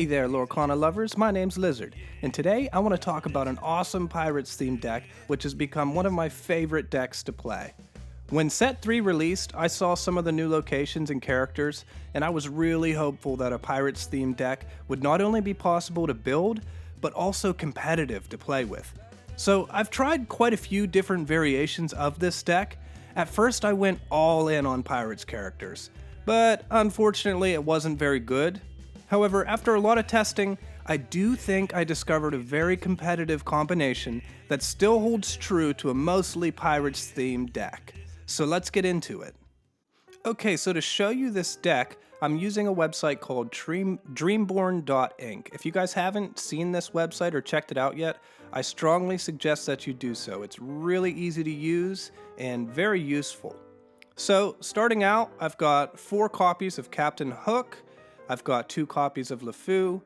Hey there, Lorcana lovers, my name's Lizard, and today I want to talk about an awesome Pirates themed deck which has become one of my favorite decks to play. When Set 3 released, I saw some of the new locations and characters, and I was really hopeful that a Pirates themed deck would not only be possible to build, but also competitive to play with. So I've tried quite a few different variations of this deck. At first I went all in on Pirates characters, but unfortunately it wasn't very good. However, after a lot of testing, I do think I discovered a very competitive combination that still holds true to a mostly Pirates themed deck. So let's get into it. Okay, so to show you this deck, I'm using a website called Dreamborn.inc. If you guys haven't seen this website or checked it out yet, I strongly suggest that you do so. It's really easy to use and very useful. So, starting out, I've got 4 copies of Captain Hook, I've got 2 copies of LeFou,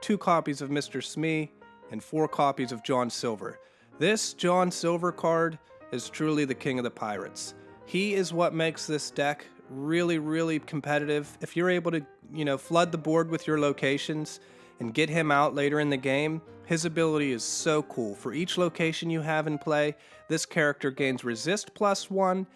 2 copies of Mr. Smee, and 4 copies of John Silver. This John Silver card is truly the king of the pirates. He is what makes this deck really competitive. If you're able to, flood the board with your locations and get him out later in the game, his ability is so cool. For each location you have in play, this character gains resist +1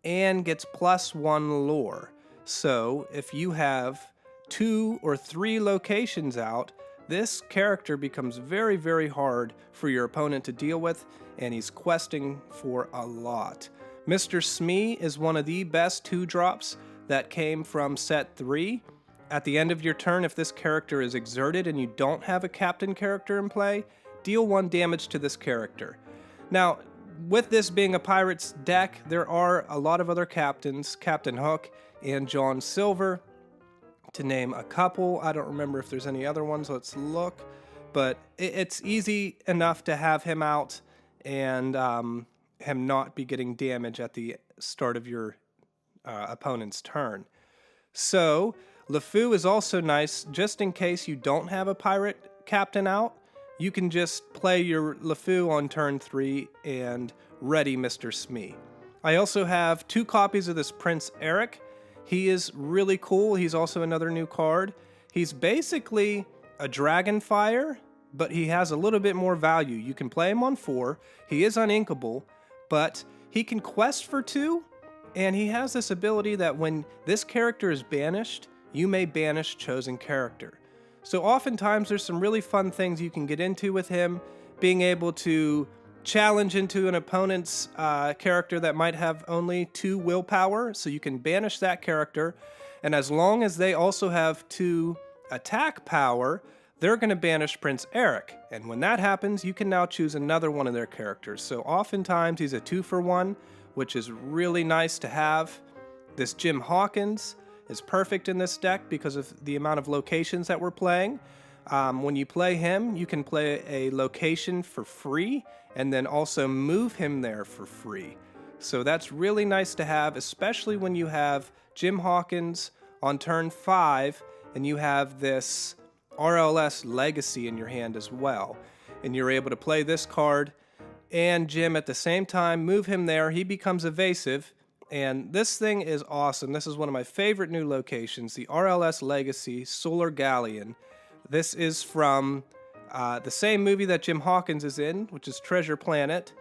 and gets +1 lore. So if you have 2 or 3 locations out, this character becomes very hard for your opponent to deal with, and he's questing for a lot. Mr. Smee is one of the best 2-drops that came from Set 3. At the end of your turn, if this character is exerted and you don't have a captain character in play, deal 1 damage to this character. Now, with this being a Pirates deck, there are a lot of other captains, Captain Hook and John Silver, to name a couple. I don't remember if there's any other ones, let's look. But it's easy enough to have him out and him not be getting damage at the start of your opponent's turn. So, LeFou is also nice, just in case you don't have a pirate captain out. You can just play your LeFou on turn 3 and ready Mr. Smee. I also have 2 copies of this Prince Eric. He is really cool. He's also another new card. He's basically a Dragonfire, but he has a little bit more value. You can play him on 4. He is uninkable, but he can quest for 2, and he has this ability that when this character is banished, you may banish chosen character. So oftentimes there's some really fun things you can get into with him, being able to challenge into an opponent's character that might have only 2 willpower, so you can banish that character, and as long as they also have 2 attack power, they're going to banish Prince Eric, and when that happens, you can now choose another one of their characters. So oftentimes he's a 2-for-1, which is really nice to have. This Jim Hawkins is perfect in this deck because of the amount of locations that we're playing. When you play him, you can play a location for free and then also move him there for free. So that's really nice to have, especially when you have Jim Hawkins on turn 5 and you have this RLS Legacy in your hand as well. And you're able to play this card and Jim at the same time, move him there, he becomes evasive. And this thing is awesome. This is one of my favorite new locations, the RLS Legacy Solar Galleon. This is from the same movie that Jim Hawkins is in, which is Treasure Planet,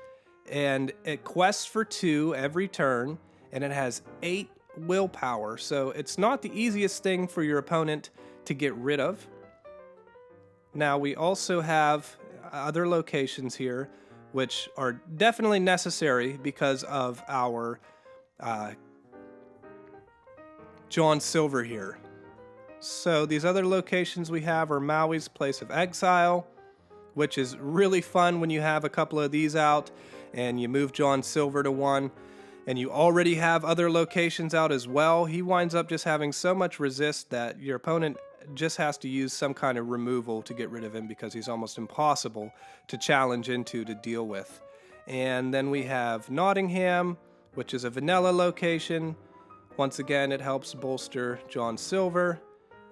and it quests for 2 every turn, and it has 8 willpower, so it's not the easiest thing for your opponent to get rid of. Now, we also have other locations here, which are definitely necessary because of our John Silver here. So these other locations we have are Maui's Place of Exile, which is really fun when you have a couple of these out and you move John Silver to 1 and you already have other locations out as well. He winds up just having so much resist that your opponent just has to use some kind of removal to get rid of him because he's almost impossible to challenge into to deal with. And then we have Nottingham, which is a vanilla location. Once again, it helps bolster John Silver.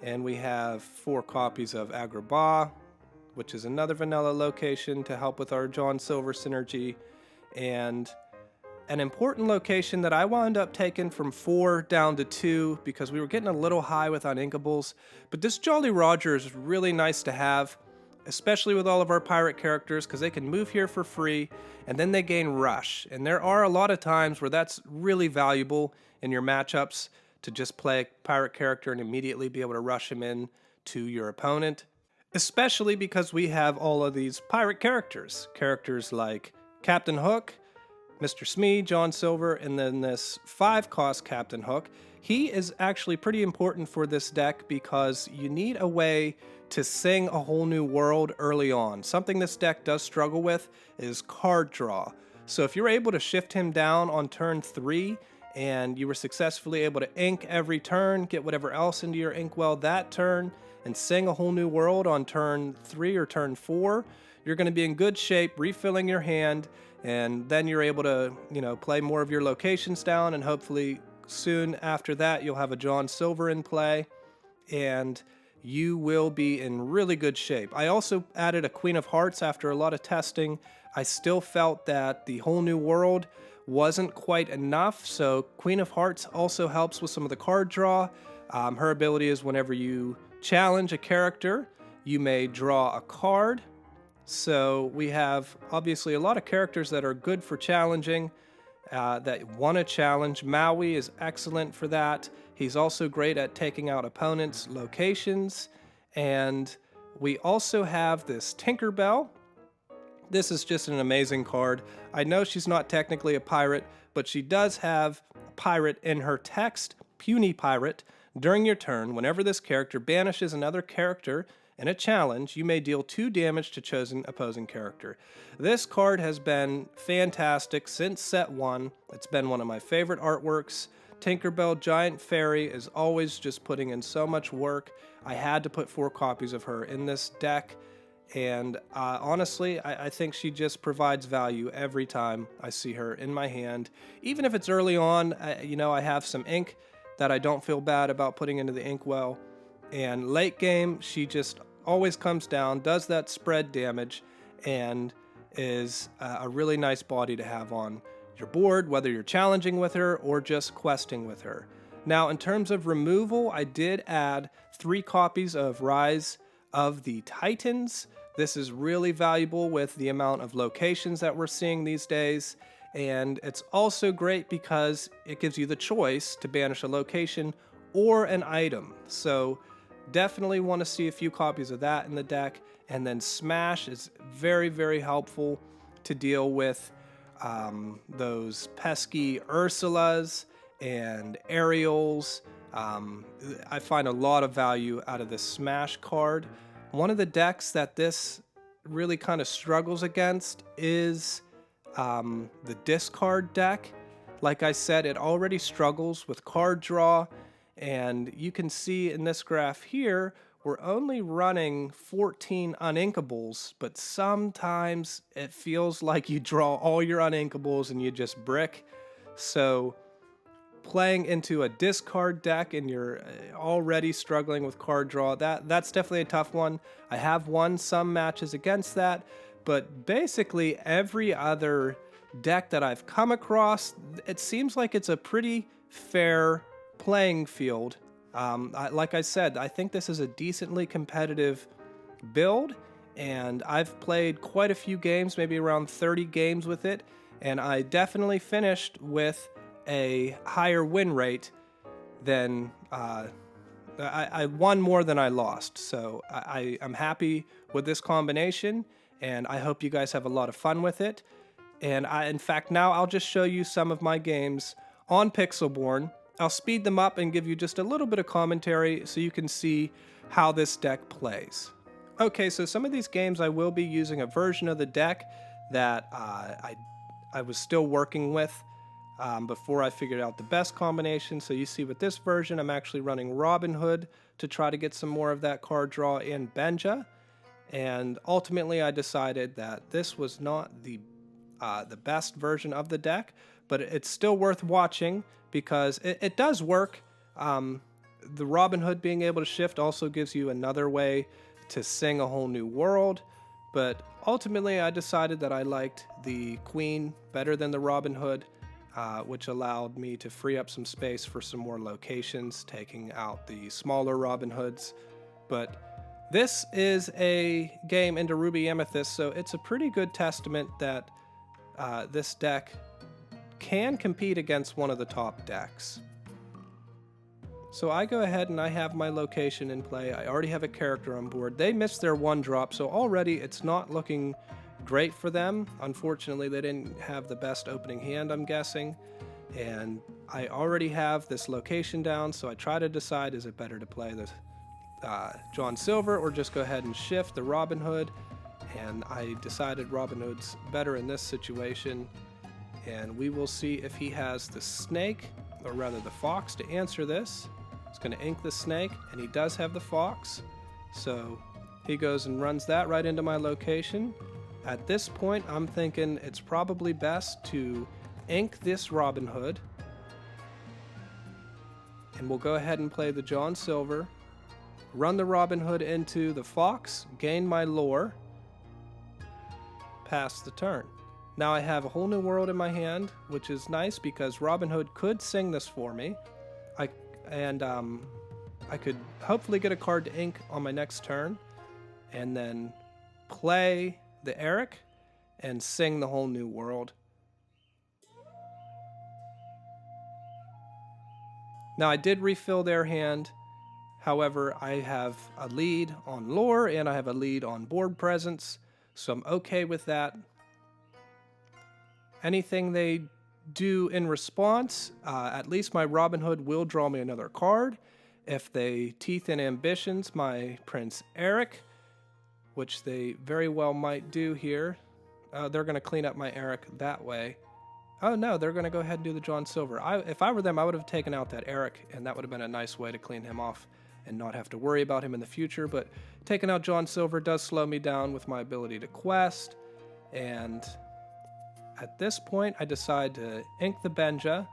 And we have 4 copies of Agrabah, which is another vanilla location to help with our John Silver synergy. And an important location that I wound up taking from 4 down to 2 because we were getting a little high with uninkables. But this Jolly Roger is really nice to have, especially with all of our pirate characters, because they can move here for free and then they gain rush. And there are a lot of times where that's really valuable in your matchups, to just play a pirate character and immediately be able to rush him in to your opponent. Especially because we have all of these pirate characters. Characters like Captain Hook, Mr. Smee, John Silver, and then this 5-cost Captain Hook. He is actually pretty important for this deck because you need a way to sing a whole new world early on. Something this deck does struggle with is card draw. So if you're able to shift him down on turn 3 and you were successfully able to ink every turn, get whatever else into your inkwell that turn, and sing a whole new world on turn 3 or turn 4, you're going to be in good shape, refilling your hand, and then you're able to, play more of your locations down, and hopefully soon after that you'll have a John Silver in play, and you will be in really good shape. I also added a Queen of Hearts after a lot of testing. I still felt that the whole new world wasn't quite enough, so Queen of Hearts also helps with some of the card draw. Her ability is whenever you challenge a character, you may draw a card. So we have obviously a lot of characters that are good for challenging, that want to challenge. Maui is excellent for that. He's also great at taking out opponents' locations. And we also have this Tinkerbell. This is just an amazing card. I know she's not technically a pirate, but she does have a pirate in her text, Puny Pirate. During your turn, whenever this character banishes another character in a challenge, you may deal 2 damage to chosen opposing character. This card has been fantastic since set 1. It's been one of my favorite artworks. Tinkerbell Giant Fairy is always just putting in so much work. I had to put 4 copies of her in this deck. And honestly, I think she just provides value every time I see her in my hand. Even if it's early on, I have some ink that I don't feel bad about putting into the inkwell. And late game, she just always comes down, does that spread damage, and is a really nice body to have on your board, whether you're challenging with her or just questing with her. Now, in terms of removal, I did add 3 copies of Rise of the Titans. This is really valuable with the amount of locations that we're seeing these days, and it's also great because it gives you the choice to banish a location or an item. So definitely want to see a few copies of that in the deck. And then Smash is very, very helpful to deal with those pesky Ursulas and Ariels. I find a lot of value out of this Smash card. One of the decks that this really kind of struggles against is the discard deck. Like I said, it already struggles with card draw, and you can see in this graph here, we're only running 14 uninkables, but sometimes it feels like you draw all your uninkables and you just brick. So playing into a discard deck and you're already struggling with card draw, that's definitely a tough one. I have won some matches against that, but basically every other deck that I've come across, it seems like it's a pretty fair playing field. Like I said, I think this is a decently competitive build, and I've played quite a few games, maybe around 30 games with it, and I definitely finished with a higher win rate than I won more than I lost. So I'm happy with this combination, and I hope you guys have a lot of fun with it. And in fact, now I'll just show you some of my games on Pixelborn. I'll speed them up and give you just a little bit of commentary so you can see how this deck plays. Okay, so some of these games I will be using a version of the deck that I was still working with before I figured out the best combination. So you see with this version, I'm actually running Robin Hood to try to get some more of that card draw in Benja. And ultimately I decided that this was not the best version of the deck, but it's still worth watching because it does work. The Robin Hood being able to shift also gives you another way to sing a whole new world, but ultimately I decided that I liked the Queen better than the Robin Hood. which allowed me to free up some space for some more locations, taking out the smaller Robin Hoods. But this is a game into Ruby Amethyst, so it's a pretty good testament that this deck can compete against one of the top decks. So I go ahead and I have my location in play. I already have a character on board. They missed their 1-drop, so already it's not looking great for them. Unfortunately, they didn't have the best opening hand, I'm guessing. And I already have this location down, so I try to decide, is it better to play the John Silver or just go ahead and shift the Robin Hood? And I decided Robin Hood's better in this situation. And we will see if he has the snake, or rather the fox, to answer this. He's going to ink the snake, and he does have the fox. So he goes and runs that right into my location. At this point, I'm thinking it's probably best to ink this Robin Hood. And we'll go ahead and play the John Silver. Run the Robin Hood into the fox, gain my lore, pass the turn. Now I have a whole new world in my hand, which is nice because Robin Hood could sing this for me. I could hopefully get a card to ink on my next turn, and then play the Eric and sing the whole new world. Now I did refill their hand. However, I have a lead on lore and I have a lead on board presence, so I'm okay with that. Anything they do in response, at least my Robin Hood will draw me another card. If they teeth in ambitions, my Prince Eric, which they very well might do here, they're going to clean up my Eric that way. Oh no, they're going to go ahead and do the John Silver. If I were them, I would have taken out that Eric, and that would have been a nice way to clean him off and not have to worry about him in the future. But taking out John Silver does slow me down with my ability to quest, and at this point, I decide to ink the Benja,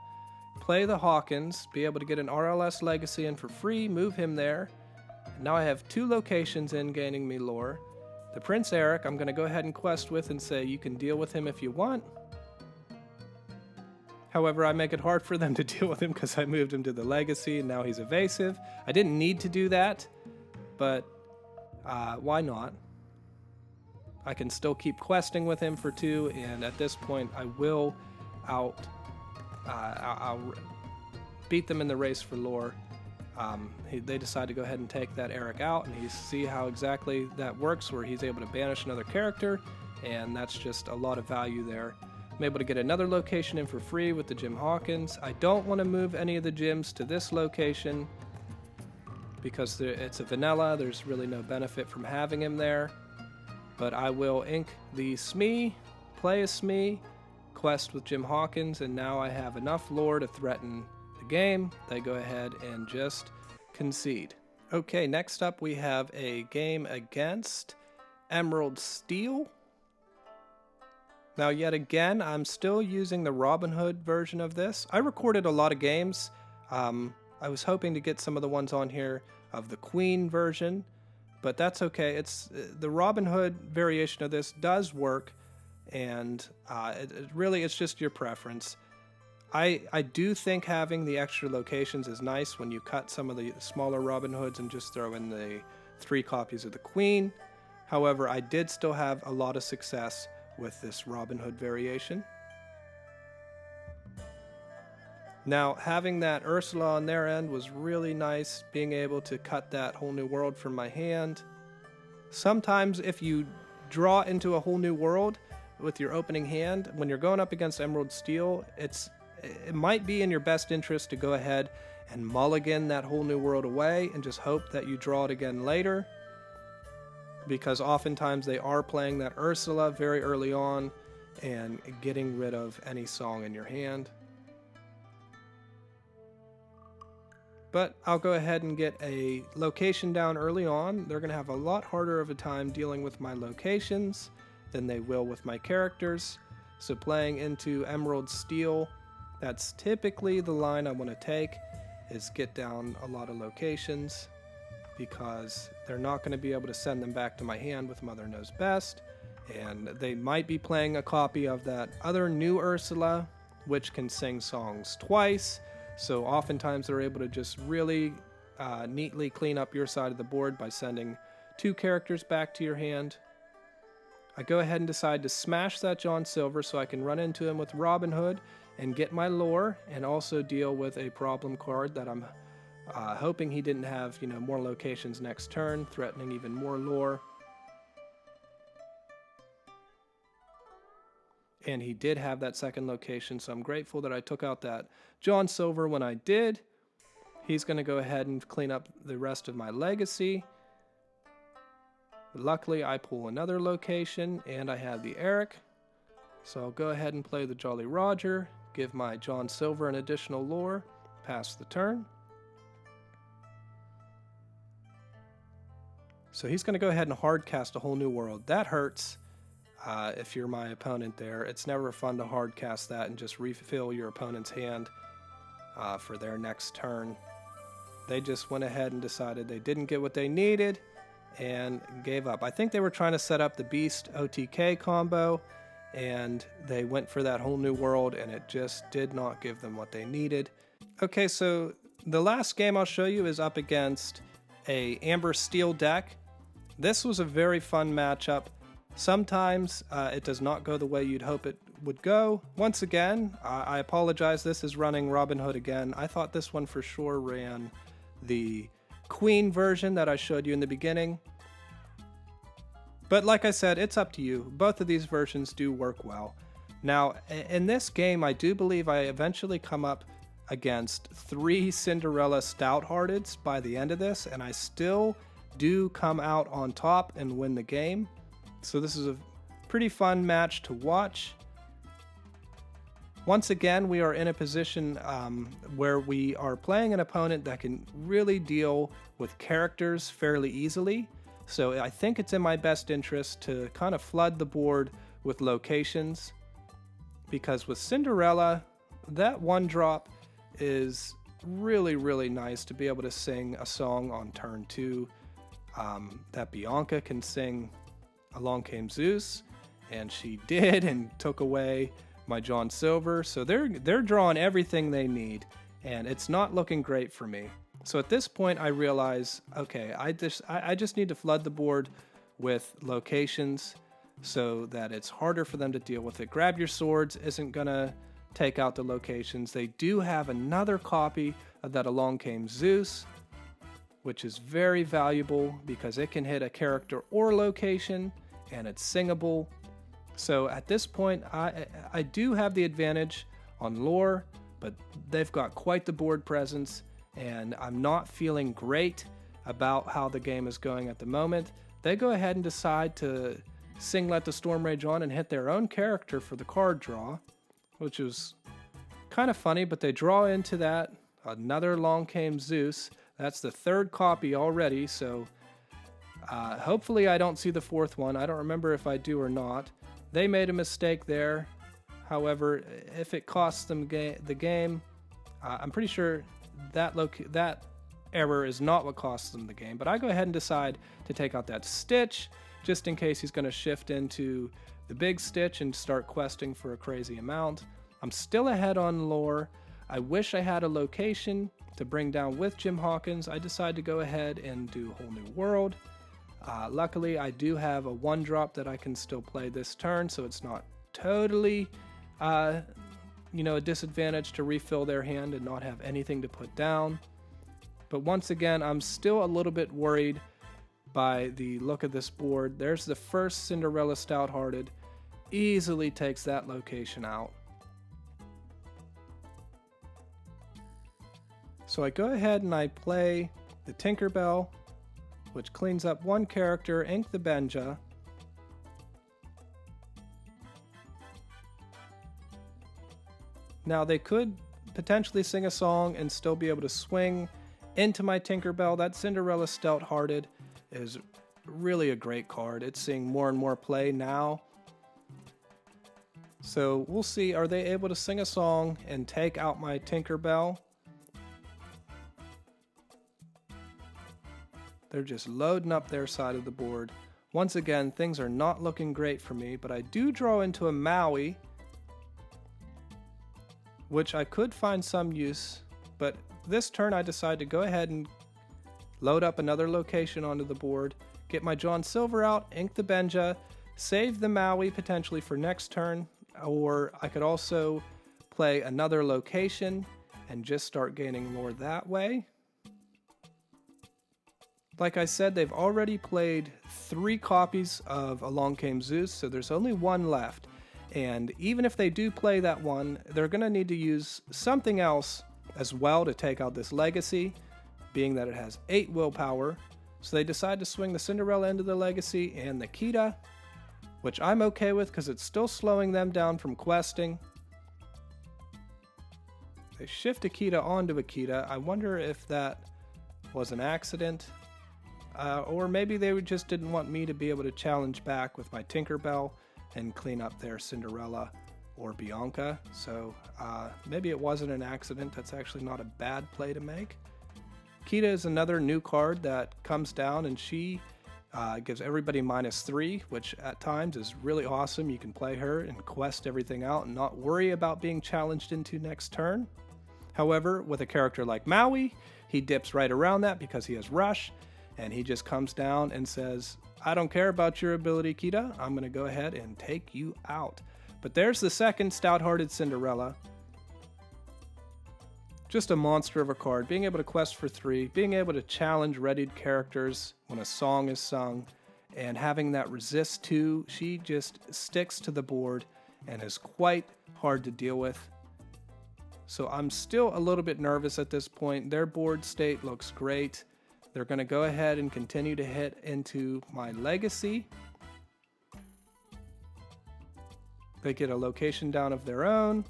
play the Hawkins, be able to get an RLS Legacy in for free, move him there. And now I have 2 locations in gaining me lore. The Prince Eric, I'm going to go ahead and quest with and say you can deal with him if you want. However, I make it hard for them to deal with him because I moved him to the Legacy and now he's evasive. I didn't need to do that, but why not? I can still keep questing with him for 2, and at this point I will I'll beat them in the race for lore. They decide to go ahead and take that Eric out, and you see how exactly that works, where he's able to banish another character, and that's just a lot of value there. I'm able to get another location in for free with the Jim Hawkins. I don't want to move any of the Jims to this location because it's a vanilla. There's really no benefit from having him there. But I will ink the Smee, play a Smee, quest with Jim Hawkins, and now I have enough lore to threaten the game. They go ahead and just concede. Okay, next up we have a game against Emerald Steel. Now yet again, I'm still using the Robin Hood version of this. I recorded a lot of games. I was hoping to get some of the ones on here of the Queen version, but that's okay. It's the Robin Hood variation of this does work, and it's just your preference. I do think having the extra locations is nice when you cut some of the smaller Robin Hoods and just throw in the 3 copies of the Queen. However, I did still have a lot of success with this Robin Hood variation. Now, having that Ursula on their end was really nice, being able to cut that whole new world from my hand. Sometimes if you draw into a whole new world with your opening hand, when you're going up against Emerald Steel, it might be in your best interest to go ahead and mulligan that whole new world away and just hope that you draw it again later, because oftentimes they are playing that Ursula very early on and getting rid of any song in your hand. But I'll go ahead and get a location down early on. They're going to have a lot harder of a time dealing with my locations than they will with my characters. So playing into Emerald Steel, that's typically the line I want to take, is get down a lot of locations, because they're not going to be able to send them back to my hand with Mother Knows Best, and they might be playing a copy of that other new Ursula, which can sing songs twice. So oftentimes they're able to just really neatly clean up your side of the board by sending 2 characters back to your hand. I go ahead and decide to smash that John Silver so I can run into him with Robin Hood and get my lore, and also deal with a problem card that I'm hoping he didn't have, more locations next turn, threatening even more lore. And he did have that second location, so I'm grateful that I took out that John Silver when I did. He's going to go ahead and clean up the rest of my legacy. Luckily, I pull another location, and I have the Eric. So I'll go ahead and play the Jolly Roger, give my John Silver an additional lore, pass the turn. So he's going to go ahead and hard cast a whole new world. That hurts if you're my opponent there. It's never fun to hard cast that and just refill your opponent's hand for their next turn. They just went ahead and decided they didn't get what they needed and gave up. I think they were trying to set up the Beast OTK combo, and they went for that whole new world, and it just did not give them what they needed. Okay, so the last game I'll show you is up against a Amber Steel deck. This was a very fun matchup. Sometimes it does not go the way you'd hope it would go. Once again, I apologize, this is running Robin Hood again. I thought this one for sure ran the Queen version that I showed you in the beginning. But like I said, it's up to you. Both of these versions do work well. Now, in this game, I do believe I eventually come up against 3 Cinderella Stout-Hearteds by the end of this, and I still do come out on top and win the game. So this is a pretty fun match to watch. Once again, we are in a position where we are playing an opponent that can really deal with characters fairly easily. So I think it's in my best interest to kind of flood the board with locations, because with Cinderella, that 1-drop is really, really nice to be able to sing a song on turn 2. That Bianca can sing Along Came Zeus, and she did, and took away my John Silver. So they're drawing everything they need, and it's not looking great for me. So at this point I realize, okay, I just need to flood the board with locations so that it's harder for them to deal with it. Grab Your Swords isn't gonna take out the locations. They do have another copy of that Along Came Zeus, which is very valuable because it can hit a character or location, and it's singable. So at this point, I do have the advantage on lore, but they've got quite the board presence, and I'm not feeling great about how the game is going at the moment. They go ahead and decide to sing Let the Storm Rage On and hit their own character for the card draw, which is kind of funny, but they draw into that another Along Came Zeus. That's the 3rd copy already, so hopefully I don't see the 4th one. I don't remember if I do or not. They made a mistake there. However, if it costs them the game, I'm pretty sure that error is not what costs them the game. But I go ahead and decide to take out that Stitch, just in case he's going to shift into the big Stitch and start questing for a crazy amount. I'm still ahead on lore. I wish I had a location to bring down with Jim Hawkins. I decide to go ahead and do Whole New World. Luckily, I do have a 1-drop that I can still play this turn, so it's not totally, a disadvantage to refill their hand and not have anything to put down. But once again, I'm still a little bit worried by the look of this board. There's the first Cinderella Stout-Hearted. Easily takes that location out. So I go ahead and I play the Tinkerbell, which cleans up 1 character, Ink the Benja. Now they could potentially sing a song and still be able to swing into my Tinkerbell. That Cinderella Stout-Hearted is really a great card. It's seeing more and more play now. So we'll see, are they able to sing a song and take out my Tinkerbell? They're just loading up their side of the board. Once again, things are not looking great for me, but I do draw into a Maui. which I could find some use, but this turn I decide to go ahead and load up another location onto the board, get my John Silver out, ink the Benja, save the Maui potentially for next turn, or I could also play another location and just start gaining lore that way. Like I said, they've already played 3 copies of Along Came Zeus, so there's only 1 left. And even if they do play that one, they're going to need to use something else as well to take out this legacy, being that it has 8 willpower. So they decide to swing the Cinderella into the legacy and the Kita, which I'm okay with because it's still slowing them down from questing. They shift Akita onto Akita. I wonder if that was an accident. Or maybe they just didn't want me to be able to challenge back with my Tinkerbell and clean up their Cinderella or Bianca. So maybe it wasn't an accident. That's actually not a bad play to make. Kita is another new card that comes down, and she gives everybody -3, which at times is really awesome. You can play her and quest everything out and not worry about being challenged into next turn. However, with a character like Maui, he dips right around that because he has Rush, and he just comes down and says, I don't care about your ability, Kita. I'm going to go ahead and take you out. But there's the second Stout-Hearted Cinderella. Just a monster of a card. Being able to quest for 3, being able to challenge readied characters when a song is sung, and having that resist 2, she just sticks to the board and is quite hard to deal with. So I'm still a little bit nervous at this point. Their board state looks great. They're going to go ahead and continue to hit into my legacy. They get a location down of their own.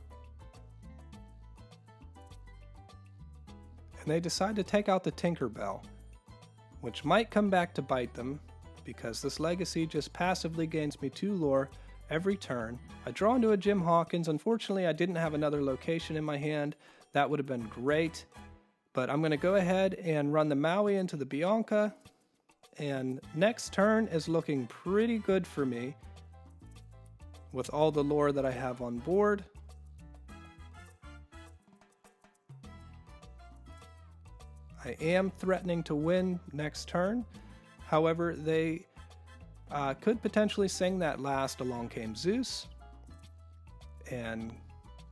And they decide to take out the Tinkerbell, which might come back to bite them because this legacy just passively gains me 2 lore every turn. I draw into a Jim Hawkins. Unfortunately, I didn't have another location in my hand. That would have been great. But I'm going to go ahead and run the Maui into the Bianca. And next turn is looking pretty good for me with all the lore that I have on board. I am threatening to win next turn. However, they could potentially sing that last Along Came Zeus and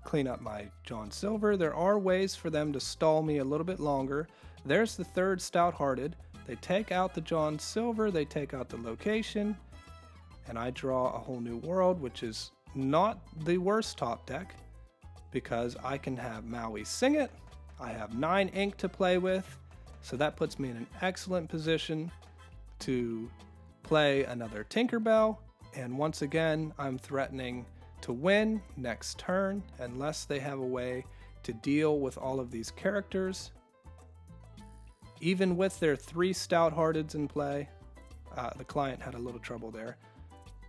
clean up my John Silver. There are ways for them to stall me a little bit longer. There's the third Stout-Hearted. They take out the John Silver, they take out the location, and I draw a whole new world, which is not the worst top deck because I can have Maui sing it. I have 9 ink to play with, so that puts me in an excellent position to play another Tinkerbell, and once again I'm threatening to win next turn unless they have a way to deal with all of these characters. Even with their 3 Stout-Hearteds in play, the client had a little trouble there.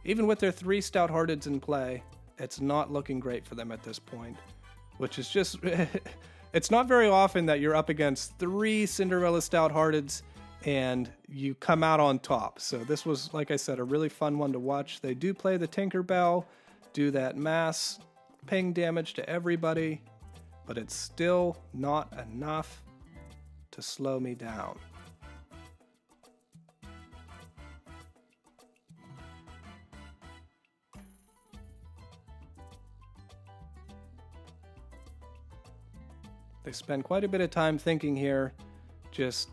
Even with their 3 Stout-Hearteds in play, it's not looking great for them at this point, which is just, it's not very often that you're up against 3 Cinderella Stout-Hearteds and you come out on top. So this was, like I said, a really fun one to watch. They do play the Tinkerbell, do that mass ping damage to everybody, but it's still not enough to slow me down. They spend quite a bit of time thinking here, just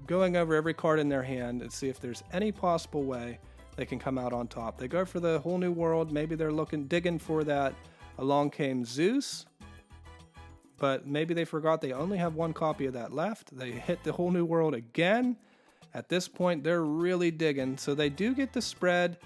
going over every card in their hand and see if there's any possible way they can come out on top. They go for the whole new world. Maybe they're digging for that Along Came Zeus, but maybe they forgot they only have 1 copy of that left. They hit the whole new world again. At this point, they're really digging. So they do get the spread,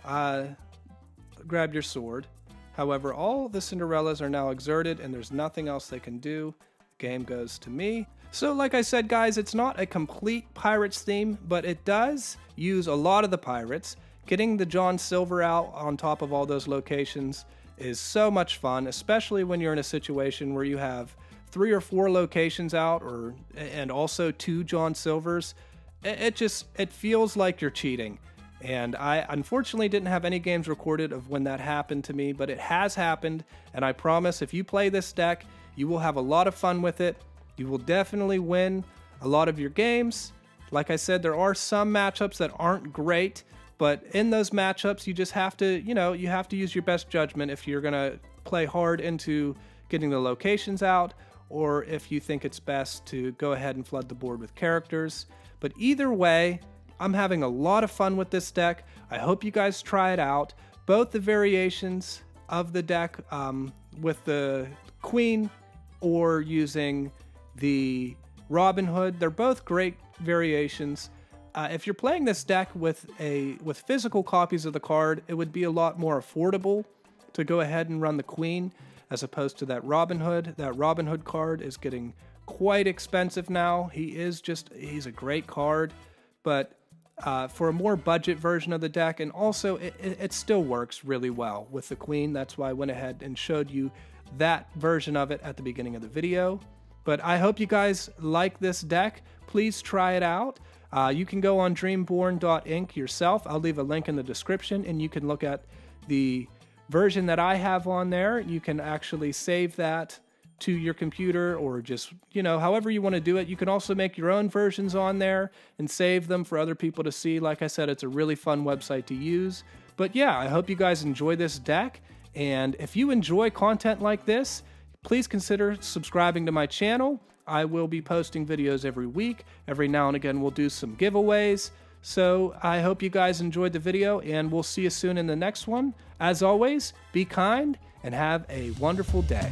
grab your sword. However, all the Cinderellas are now exerted and there's nothing else they can do. The game goes to me. So like I said, guys, it's not a complete Pirates theme, but it does use a lot of the Pirates. Getting the John Silver out on top of all those locations is so much fun, especially when you're in a situation where you have 3 or 4 locations out, and also 2 John Silvers. It feels like you're cheating. And I unfortunately didn't have any games recorded of when that happened to me, but it has happened, and I promise if you play this deck, you will have a lot of fun with it. You will definitely win a lot of your games. Like I said, there are some matchups that aren't great, but in those matchups, you just have to, you have to use your best judgment if you're gonna play hard into getting the locations out, or if you think it's best to go ahead and flood the board with characters. But either way, I'm having a lot of fun with this deck. I hope you guys try it out. Both the variations of the deck with the Queen or using the Robin Hood, they're both great variations. If you're playing this deck with physical copies of the card, it would be a lot more affordable to go ahead and run the Queen as opposed to that Robin Hood. That Robin Hood card is getting quite expensive now. He's a great card, but for a more budget version of the deck, and also it still works really well with the Queen. That's why I went ahead and showed you that version of it at the beginning of the video. But I hope you guys like this deck. Please try it out. You can go on dreamborn.inc yourself. I'll leave a link in the description, and you can look at the version that I have on there. You can actually save that to your computer, or just, however you want to do it. You can also make your own versions on there and save them for other people to see. Like I said, it's a really fun website to use. But yeah, I hope you guys enjoy this deck. And if you enjoy content like this, please consider subscribing to my channel. I will be posting videos every week. Every now and again, we'll do some giveaways. So I hope you guys enjoyed the video, and we'll see you soon in the next one. As always, be kind and have a wonderful day.